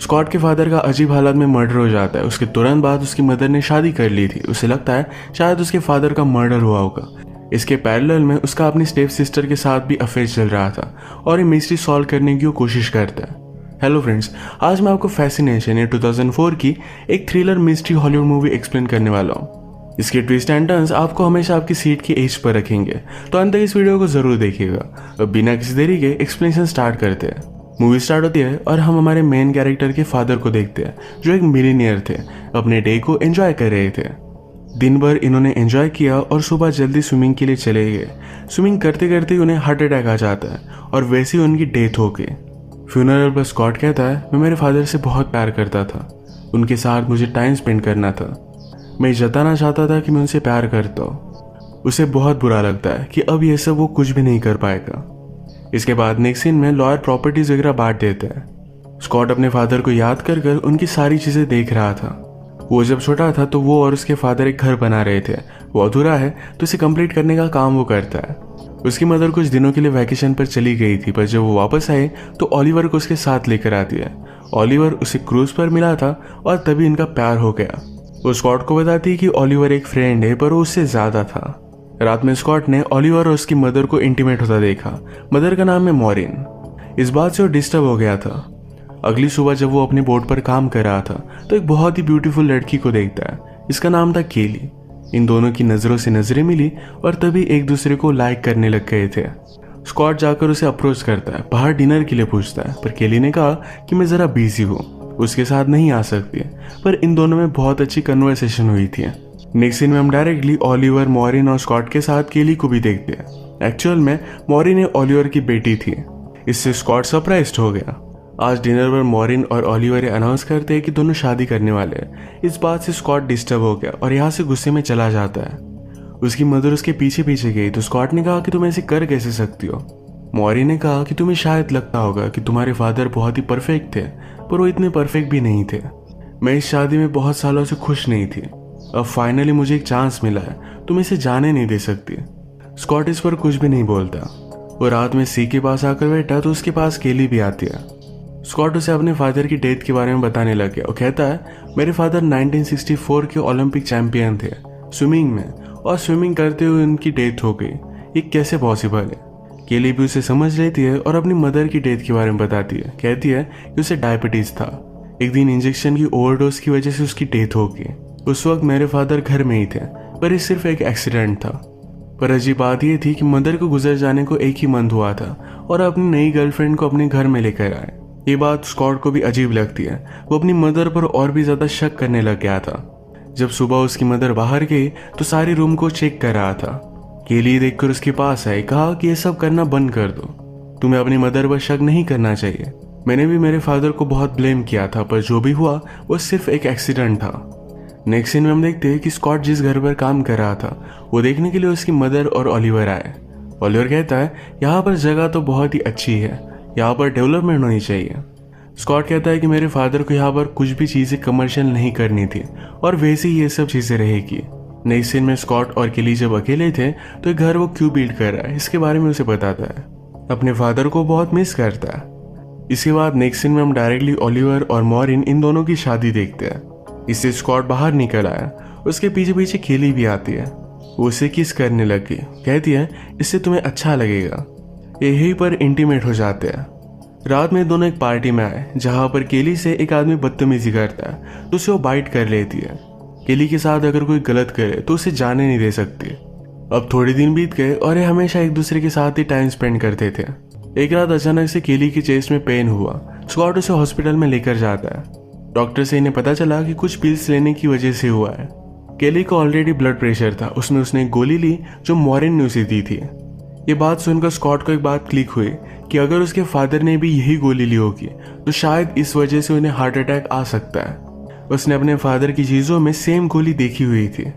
Scott के father का अजीब हालत में मर्डर हो जाता है। उसके तुरंत बाद उसकी मदर ने शादी कर ली थी। उसे लगता है शायद उसके फादर का मर्डर हुआ होगा। इसके पैरेलल में उसका अपनी स्टेप सिस्टर के साथ भी अफेयर चल रहा था और ये मिस्ट्री सॉल्व करने की वो कोशिश करता है। हेलो फ्रेंड्स, आज मैं आपको फैसिनेशन या 2004 की एक thriller mystery Hollywood movie explain करने वाला हूँ। इसके ट्विस्ट एंड टर्न्स आपको हमेशा आपकी सीट की एज पर रखेंगे, तो अंत तक इस वीडियो को जरूर देखिएगा। अब बिना किसी देरी के एक्सप्लेनेशन स्टार्ट करते हैं। मूवी स्टार्ट होती है और हम हमारे मेन कैरेक्टर के फादर को देखते हैं, जो एक मिलीनियर थे, अपने डे को एंजॉय कर रहे थे। दिन भर इन्होंने एंजॉय किया और सुबह जल्दी स्विमिंग के लिए चले गए। स्विमिंग करते करते उन्हें हार्ट अटैक आ जाता है और वैसे ही उनकी डेथ हो गई। फ्यूनरल पर स्कॉट कहता है, मैं मेरे फादर से बहुत प्यार करता था, उनके साथ मुझे टाइम स्पेंड करना था, मैं जताना चाहता था कि मैं उनसे प्यार करता हूँ। उसे बहुत बुरा लगता है कि अब ये सब वो कुछ भी नहीं कर पाएगा। इसके बाद नेक्स्ट सीन में लॉयर प्रॉपर्टीज वगैरह बांट देता है। स्कॉट अपने फादर को याद कर कर उनकी सारी चीजें देख रहा था। वो जब छोटा था तो वो और उसके फादर एक घर बना रहे थे। वो अधूरा है तो इसे कंप्लीट करने का काम वो करता है। उसकी मदर कुछ दिनों के लिए वैकेशन पर चली गई थी, पर जब वो वापस आए तो ओलिवर को उसके साथ लेकर आती है। ओलिवर उसे क्रूज पर मिला था और तभी इनका प्यार हो गया। वो स्कॉट को बताती है कि ओलिवर एक फ्रेंड है, पर वो उससे ज्यादा था। रात में स्कॉट ने ओलिवर और उसकी मदर को इंटीमेट होता देखा। मदर का नाम है मॉरिन। इस बात से वो डिस्टर्ब हो गया था। अगली सुबह जब वो अपने बोट पर काम कर रहा था तो एक बहुत ही ब्यूटीफुल लड़की को देखता है। इसका नाम था केली। इन दोनों की नजरों से नजरें मिली और तभी एक दूसरे को लाइक करने लग गए थे। स्कॉट जाकर उसे अप्रोच करता है, बाहर डिनर के लिए पूछता है, पर केली ने कहा कि मैं जरा बिजी हूँ, उसके साथ नहीं आ सकती। पर इन दोनों में बहुत अच्छी कन्वर्सेशन हुई थी। नेक्स्ट सीन में हम डायरेक्टली ओलिवर, मॉरिन और स्कॉट के साथ केली को भी देखते हैं। एक्चुअल में मॉरिन ने ओलिवर की बेटी थी। इससे स्कॉट सरप्राइज्ड हो गया। आज डिनर पर मॉरिन और ओलिवर अनाउंस करते हैं कि दोनों शादी करने वाले हैं। इस बात से स्कॉट डिस्टर्ब हो गया और यहाँ से गुस्से में चला जाता है। उसकी मदर उसके पीछे पीछे गई तो स्कॉट ने कहा कि तुम ऐसे कर कैसे सकती हो। मॉरिन ने कहा कि तुम्हें शायद लगता होगा कि तुम्हारे फादर बहुत ही परफेक्ट थे, पर वो इतने परफेक्ट भी नहीं थे। मैं इस शादी में बहुत सालों से खुश नहीं थी। अब फाइनली मुझे एक चांस मिला है, तुम इसे जाने नहीं दे सकती। स्कॉट इस पर कुछ भी नहीं बोलता। वो रात में सी के पास आकर बैठा तो उसके पास केली भी आती है। स्कॉट उसे अपने फादर की डेथ के बारे में बताने लग गया। वो कहता है, मेरे फादर 1964 के ओलंपिक चैंपियन थे स्विमिंग में, और स्विमिंग करते हुए उनकी डेथ हो गई। ये कैसे पॉसिबल है। केली भी उसे समझ लेती है और अपनी मदर की डेथ के बारे में बताती है। कहती है कि उसे डायबिटीज था। एक दिन इंजेक्शन की ओवरडोज की वजह से उसकी डेथ हो गई। उस वक्त मेरे फादर घर में ही थे, पर ये सिर्फ एक एक्सीडेंट था। पर अजीब बात यह थी कि मदर को गुजर जाने को एक ही मंथ हुआ था और अपनी नई गर्लफ्रेंड को अपने घर में लेकर आए। ये बात स्कॉट को भी अजीब लगती है। वो अपनी मदर पर और भी ज्यादा शक करने लग गया था। जब सुबह उसकी मदर बाहर गई तो सारे रूम को चेक कर रहा था। केली देखकर उसके पास आई, कहा कि ये सब करना बंद कर दो, तुम्हें अपनी मदर पर शक नहीं करना चाहिए। मैंने भी मेरे फादर को बहुत ब्लेम किया था, पर जो भी हुआ वो सिर्फ एक एक्सीडेंट था। नेक्स्ट सीन में हम देखते हैं कि स्कॉट जिस घर पर काम कर रहा था वो देखने के लिए उसकी मदर और ओलिवर आए। ओलिवर कहता है, यहाँ पर जगह तो बहुत ही अच्छी है, यहाँ पर डेवलपमेंट होनी चाहिए। स्कॉट कहता है कि मेरे फादर को यहाँ पर कुछ भी चीजें कमर्शियल नहीं करनी थी और वैसे ही ये सब चीजें रहेगी। नेक्स्ट सीन में स्कॉट और केली जब अकेले थे तो एक घर वो क्यों बिल्ड कर रहा है इसके बारे में उसे बताता है। अपने फादर को बहुत मिस करता है। इसके बाद नेक्स्ट सीन में हम डायरेक्टली ओलिवर और मॉरिन इन दोनों की शादी देखते हैं। इससे स्कॉट बाहर निकल आया। उसके पीछे पीछे केली भी आती है। वो उसे किस करने लगी। कहती है, इससे तुम्हें अच्छा लगेगा। यहीं पर इंटीमेट हो जाते हैं। रात में दोनों एक पार्टी में आए जहां पर केली से एक आदमी बदतमीजी करता है तो उसे वो बाइट कर लेती है। केली के साथ अगर कोई गलत करे तो उसे जाने नहीं दे सकती। अब थोड़े दिन बीत गए और ये हमेशा एक दूसरे के साथ ही टाइम स्पेंड करते थे। एक रात अचानक से केली की चेस्ट में पेन हुआ। स्कॉट उसे हॉस्पिटल में लेकर जाता है। डॉक्टर से इन्हें पता चला कि कुछ पिल्स लेने की वजह से हुआ है। केली को ऑलरेडी ब्लड प्रेशर था, उसमें उसने एक गोली ली जो मॉरिन ने उसे दी थी। ये बात सुनकर स्कॉट को एक बात क्लिक हुई कि अगर उसके फादर ने भी यही गोली ली होगी तो शायद इस वजह से उन्हें हार्ट अटैक आ सकता है। उसने अपने फादर की चीजों में सेम गोली देखी हुई थी।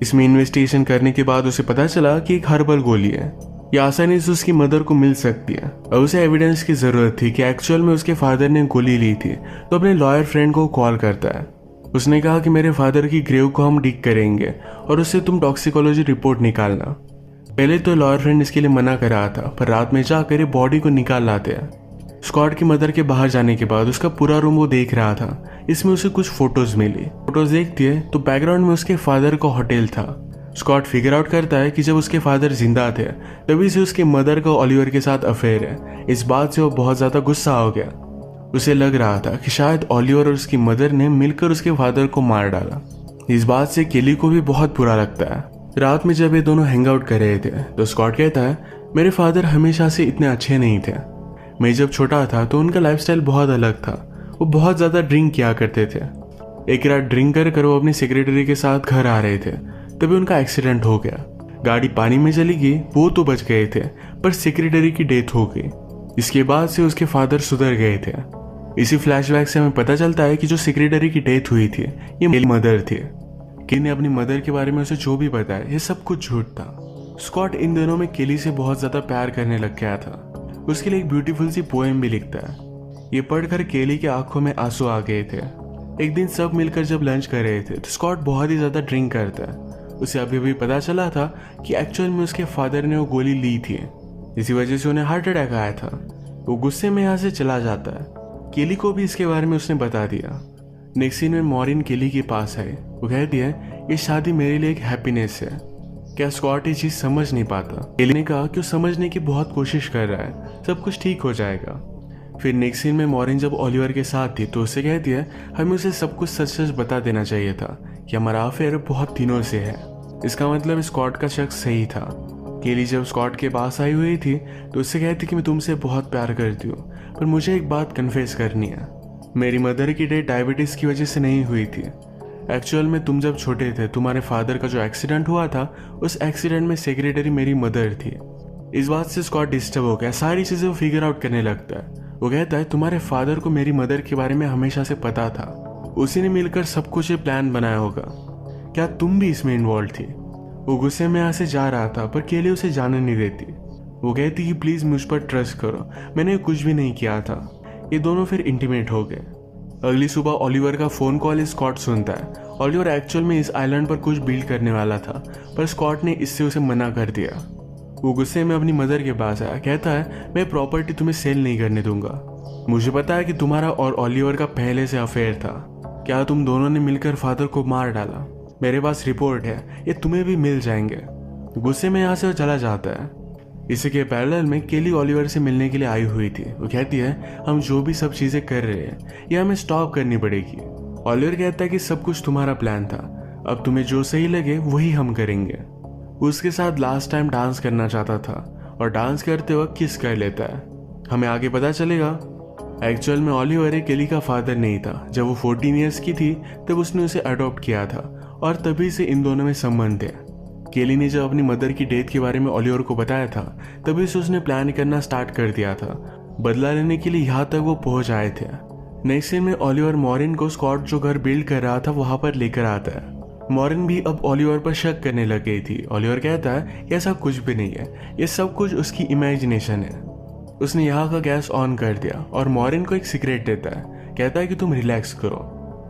इसमें इन्वेस्टिगेशन करने के बाद उसे पता चला कि एक हर्बल गोली है, ये आसानी से उसकी मदर को मिल सकती है। और उसे एविडेंस की जरूरत थी कि एक्चुअल में उसके फादर ने गोली ली थी। तो अपने लॉयर फ्रेंड को कॉल करता है। उसने कहा कि मेरे फादर की ग्रेव को हम डिग करेंगे और उससे तुम टॉक्सिकोलॉजी रिपोर्ट निकालना। पहले तो लॉयर फ्रेंड इसके लिए मना कर रहा था, पर रात में जाकर बॉडी को निकाल लाते हैं। स्कॉट की मदर के बाहर जाने के बाद उसका पूरा रूम वो देख रहा था। इसमें उसे कुछ फोटोज मिली। फोटोज देखती है तो बैकग्राउंड में उसके फादर का होटल था। स्कॉट फिगर आउट करता है कि जब उसके फादर जिंदा थे तभी से उसके मदर का ओलिवर के साथ अफेयर है। इस बात से वो बहुत ज्यादा गुस्सा हो गया। उसे लग रहा था कि शायद ओलिवर और उसकी मदर ने मिलकर उसके फादर को मार डाला। इस बात से केली को भी बहुत बुरा लगता है। रात में जब ये दोनों हैंग आउट कर रहे थे तो स्कॉट कहता है, मेरे फादर हमेशा से इतने अच्छे नहीं थे। मैं जब छोटा था तो उनका लाइफस्टाइल बहुत अलग था। वो बहुत ज़्यादा ड्रिंक किया करते थे। एक रात ड्रिंक कर वो अपनी सेक्रेटरी के साथ घर आ रहे थे तभी उनका एक्सीडेंट हो गया। गाड़ी पानी में चली गई। वो तो बच गए थे पर सेक्रेटरी की डेथ हो गई। इसके बाद से उसके फादर सुधर गए थे। इसी फ्लैशबैक से हमें पता चलता है कि जो सेक्रेटरी की डेथ हुई थी ये मेरी मदर थी। केली ने अपनी मदर के बारे में उसे जो भी बताया ये सब कुछ झूठ था। स्कॉट इन दिनों में केली से बहुत ज्यादा प्यार करने लग गया था। उसके लिए एक ब्यूटीफुल सी पोएम भी लिखता है। ये पढ़कर केली की आंखों में आंसू आ गए थे। एक दिन सब मिलकर जब लंच कर रहे थे तो स्कॉट बहुत ही ज्यादा ड्रिंक करता है। उसे अभी भी पता चला था कि एक्चुअल में उसके फादर ने वो गोली ली थी। इसी वजह से उन्हें हार्ट अटैक आया था। वो गुस्से में यहाँ से चला जाता है। केली को भी इसके बारे में उसने बता दिया। नेक्स्ट सीन में मॉरिन केली के पास है। वो कहती है, ये शादी मेरे लिए एक हैप्पीनेस है। क्या स्कॉट ये चीज समझ नहीं पाता? केली ने कहा कि वो समझने की बहुत कोशिश कर रहा है, सब कुछ ठीक हो जाएगा। फिर नेक्स्ट सीन में मॉरिन जब ओलिवर के साथ थी तो उससे कहती है, हमें उसे सब कुछ सच सच बता देना चाहिए था कि हमारा अफेयर बहुत दिनों से है। इसका मतलब स्कॉट का शक सही था। केली जब स्कॉट के पास आई हुई थी तो उससे कहती कि मैं तुमसे बहुत प्यार करती हूँ, पर मुझे एक बात कन्फेस करनी है। मेरी मदर की डेथ डायबिटीज की वजह से नहीं हुई थी। एक्चुअल में तुम जब छोटे थे तुम्हारे फादर का जो एक्सीडेंट हुआ था उस एक्सीडेंट में सेक्रेटरी मेरी मदर थी। इस बात से स्कॉट डिस्टर्ब हो गया। सारी चीजें वो फिगर आउट करने लगता है। वो कहता है, तुम्हारे फादर को मेरी मदर के बारे में हमेशा से पता था। उसी ने मिलकर सब कुछ ये प्लान बनाया होगा। क्या तुम भी इसमें इन्वॉल्व थी? वो गुस्से में यहाँ से जा रहा था पर केली उसे जाने नहीं देती। वो कहती कि प्लीज मुझ पर ट्रस्ट करो, मैंने कुछ भी नहीं किया था। ये दोनों फिर इंटीमेट हो गए। अगली सुबह ओलिवर का फोन कॉल स्कॉट सुनता है। ओलिवर एक्चुअल में इस आइलैंड पर कुछ बिल्ड करने वाला था पर स्कॉट ने इससे उसे मना कर दिया। वो गुस्से में अपनी मदर के पास आया। कहता है, मैं प्रॉपर्टी तुम्हें सेल नहीं करने दूंगा। मुझे पता है कि तुम्हारा और ओलिवर का पहले से अफेयर था। क्या तुम दोनों ने मिलकर फादर को मार डाला? मेरे पास रिपोर्ट है, ये तुम्हें भी मिल जाएंगे। गुस्से में यहाँ से वो चला जाता है। इसी के पैरेलल में केली ओलिवर से मिलने के लिए आई हुई थी। वो कहती है, हम जो भी सब चीजें कर रहे हैं ये हमें स्टॉप करनी पड़ेगी। ओलिवर कहता है कि सब कुछ तुम्हारा प्लान था, अब तुम्हें जो सही लगे वही हम करेंगे। वो उसके साथ लास्ट टाइम डांस करना चाहता था और डांस करते वक्त किस कर लेता है। हमें आगे पता चलेगा एक्चुअल में ओलिवर केली का फादर नहीं था। जब वो 14 ईयर्स की थी तब उसने उसे अडॉप्ट किया था और तभी से इन दोनों में संबंध है। केली ने जब अपनी मदर की डेथ के बारे में ओलिवर को बताया था तभी से उसने प्लान करना स्टार्ट कर दिया था। बदला लेने के लिए यहाँ तक वो पहुंच आए थे। नेक्स्ट सीन में ओलिवर मॉरिन को स्कॉट जो घर बिल्ड कर रहा था वहां पर लेकर आता है। मॉरिन भी अब ओलिवर पर शक करने लग गई थी। ओलिवर कहता है, ऐसा कुछ भी नहीं है, ये सब कुछ उसकी इमेजिनेशन है। उसने यहाँ का गैस ऑन कर दिया और मॉरिन को एक सीक्रेट देता है। कहता है कि तुम रिलैक्स करो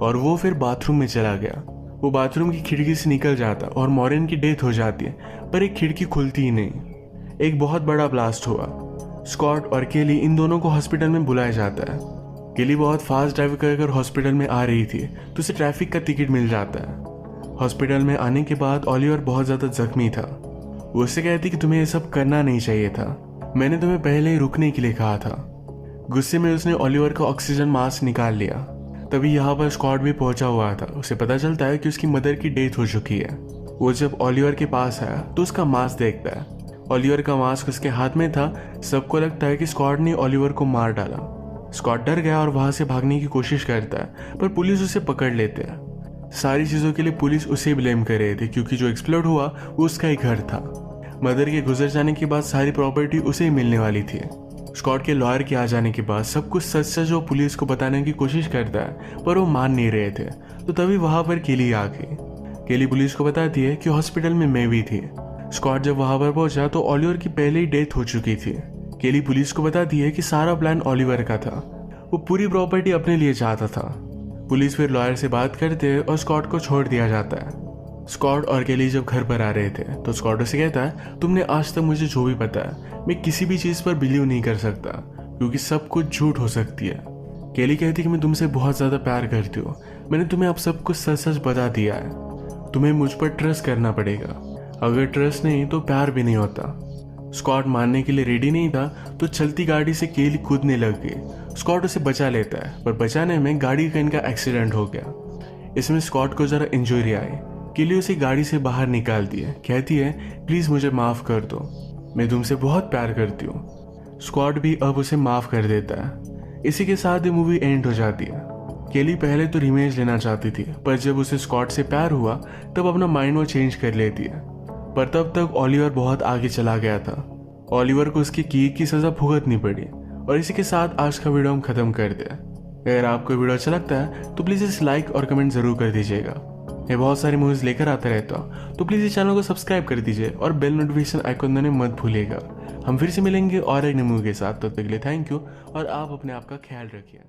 और वो फिर बाथरूम में चला गया। वो बाथरूम की खिड़की से निकल जाता और मॉरिन की डेथ हो जाती है पर एक खिड़की खुलती ही नहीं। एक बहुत बड़ा ब्लास्ट हुआ। स्कॉट और केली इन दोनों को हॉस्पिटल में बुलाया जाता है। केली बहुत फास्ट ड्राइव कर हॉस्पिटल में आ रही थी तो उसे ट्रैफिक का टिकट मिल जाता है। हॉस्पिटल में आने के बाद ओलिवर बहुत ज्यादा जख्मी था। वो उससे कहती कि तुम्हें ये सब करना नहीं चाहिए था, मैंने तुम्हें पहले ही रुकने के लिए कहा था। गुस्से में उसने ओलिवर का ऑक्सीजन मास्क निकाल लिया। तभी यहाँ पर स्कॉट भी पहुंचा हुआ था। उसे पता चलता है कि उसकी मदर की डेथ हो चुकी है। वो जब ओलिवर के पास आया तो उसका मास्क देखता है। ओलिवर का मास्क उसके हाथ में था। सबको लगता है कि स्कॉट ने ओलिवर को मार डाला। स्कॉट डर गया और वहां से भागने की कोशिश करता है पर पुलिस उसे पकड़ लेते हैं। सारी चीजों के लिए पुलिस उसे ब्लेम कर रहे थे क्योंकि जो एक्सप्लोड हुआ वो उसका ही घर था। मदर के गुजर जाने के बाद सारी प्रॉपर्टी उसे ही मिलने वाली थी। स्कॉट के लॉयर के आ जाने के बाद सब कुछ सच सच वो पुलिस को बताने की कोशिश करता है पर वो मान नहीं रहे थे। तो तभी वहां पर केली आ गई। केली पुलिस को बताती है कि हॉस्पिटल में मैं भी थी। स्कॉट जब वहां पर पहुंचा तो ओलिवर की पहले ही डेथ हो चुकी थी। केली पुलिस को बताती है कि सारा प्लान ओलिवर का था। वो पूरी प्रॉपर्टी अपने लिए चाहता था। पुलिस फिर लॉयर से बात करते हैं और स्कॉट को छोड़ दिया जाता है। स्कॉट और केली जब घर पर आ रहे थे तो स्कॉट उसे कहता है, तुमने आज तक मुझे जो भी बताया मैं किसी भी चीज पर बिलीव नहीं कर सकता क्योंकि सब कुछ झूठ हो सकती है। केली कहती कि मैं तुमसे बहुत ज़्यादा प्यार करती हूँ, मैंने तुम्हें अब सब कुछ सच सच बता दिया है, तुम्हें मुझ पर ट्रस्ट करना पड़ेगा, अगर ट्रस्ट नहीं तो प्यार भी नहीं होता। स्कॉट मानने के लिए रेडी नहीं था तो चलती गाड़ी से केली कूदने लग गई। स्कॉट उसे बचा लेता है, पर बचाने में गाड़ी का इनका एक्सीडेंट हो गया। इसमें स्कॉट को ज़रा इंजरी आई। केली उसे गाड़ी से बाहर निकालती है, कहती है प्लीज़ मुझे माफ़ कर दो, मैं तुमसे बहुत प्यार करती हूँ। स्कॉट भी अब उसे माफ़ कर देता है। इसी के साथ ये मूवी एंड हो जाती है। केली पहले तो रिवेंज लेना चाहती थी, पर जब उसे स्कॉट से प्यार हुआ तब अपना माइंड वो चेंज कर लेती है। पर तब तक ओलिवर बहुत आगे चला गया था। ओलिवर को उसकी की सज़ा भुगतनी पड़ी। और इसी के साथ आज का वीडियो हम ख़त्म करते हैं। अगर आपको वीडियो अच्छा लगता है तो प्लीज़ इसे लाइक और कमेंट ज़रूर कर दीजिएगा। मैं बहुत सारी मूवीज़ लेकर आता रहता हूँ, तो प्लीज़ इस चैनल को सब्सक्राइब कर दीजिए और बेल नोटिफिकेशन आइकन देने मत भूलिएगा। हम फिर से मिलेंगे और एक नई मूवी के साथ, तब तक के लिए थैंक यू और आप अपने आप का ख्याल रखिए।